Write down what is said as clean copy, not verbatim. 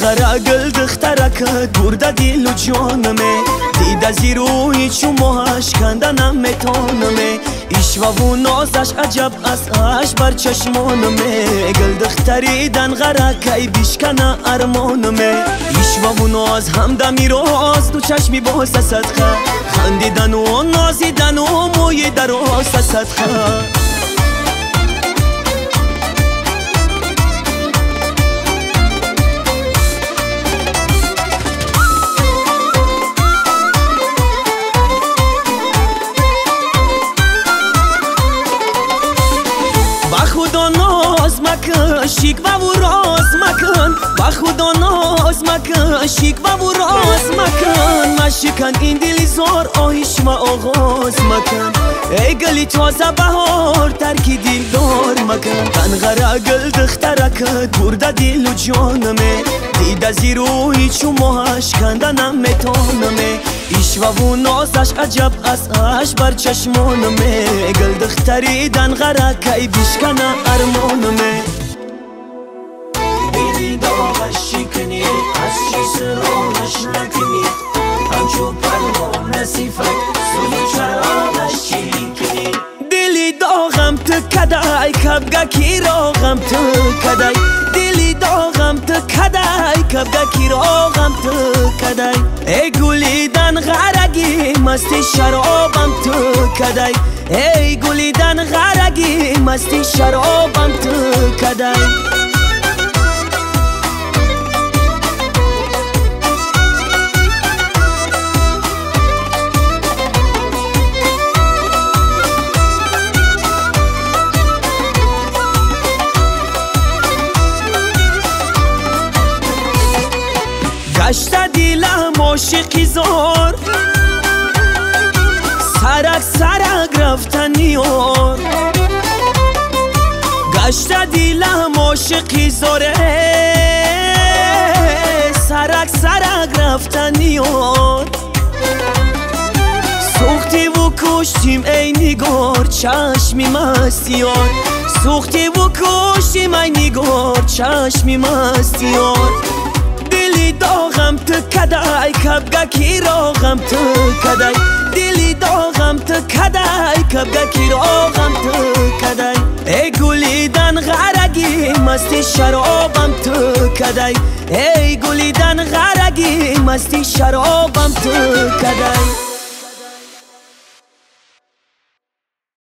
غرا گل دخترک برده دل و جانمه دیده زیروی چو ماهش کندنم میتونمه ایشوا و نازش عجب از اش بر چشمانمه گل دختریدن غرا کی بیشکنه ارمانمه ایشوا و ناز همدمی راز دو چشمی باز صدقه خندیدن و نازیدن و موی دراز صدقه شیک و راز مکن با خدا ناز مکن شیک و راز مکن مشکن این دلی زار آهیش و آغاز مکن ای گلی تازه بهار ترکی دل دار مکن من غرا گل دخترکت برده دل و جانمه دیده زیروی چو ماهش کندنم میتونمه ایشوا و نازش عجب از اش بر چشمانمه گل دختریدن غرا کی بیشکنه ارمانمه داغش شکنی از چی سرانش نکنی همچون پروانه صفت سوی چراغش چیکنی دلی داغم تو کدای کبگه کی راغم تو کدای دلی داغم تو کدای کبگه کی راغم تو کدای ای گلیدن غرگی مستی شرابم تو کدای ای گلیدن غرگی مستی شرابم تو کدای گشته دیلم عاشقی زار سرک سرک رفتنی اور گشته دیلم عاشقی زاره سرک سرک رفتنی اور سوختی و کشتیم ای نگار چشمی مستیار سوختی و کشتیم ای نگار چشمی مستیار دلی داغم تو کدای کبگه کی راغم تو کدای دلی داغم تو کدای کبگه کی راغم تو کدای ای گلیدن غرگی مستی شرابم تو کدای ای گلیدن غرگی مستی شرابم تو کدای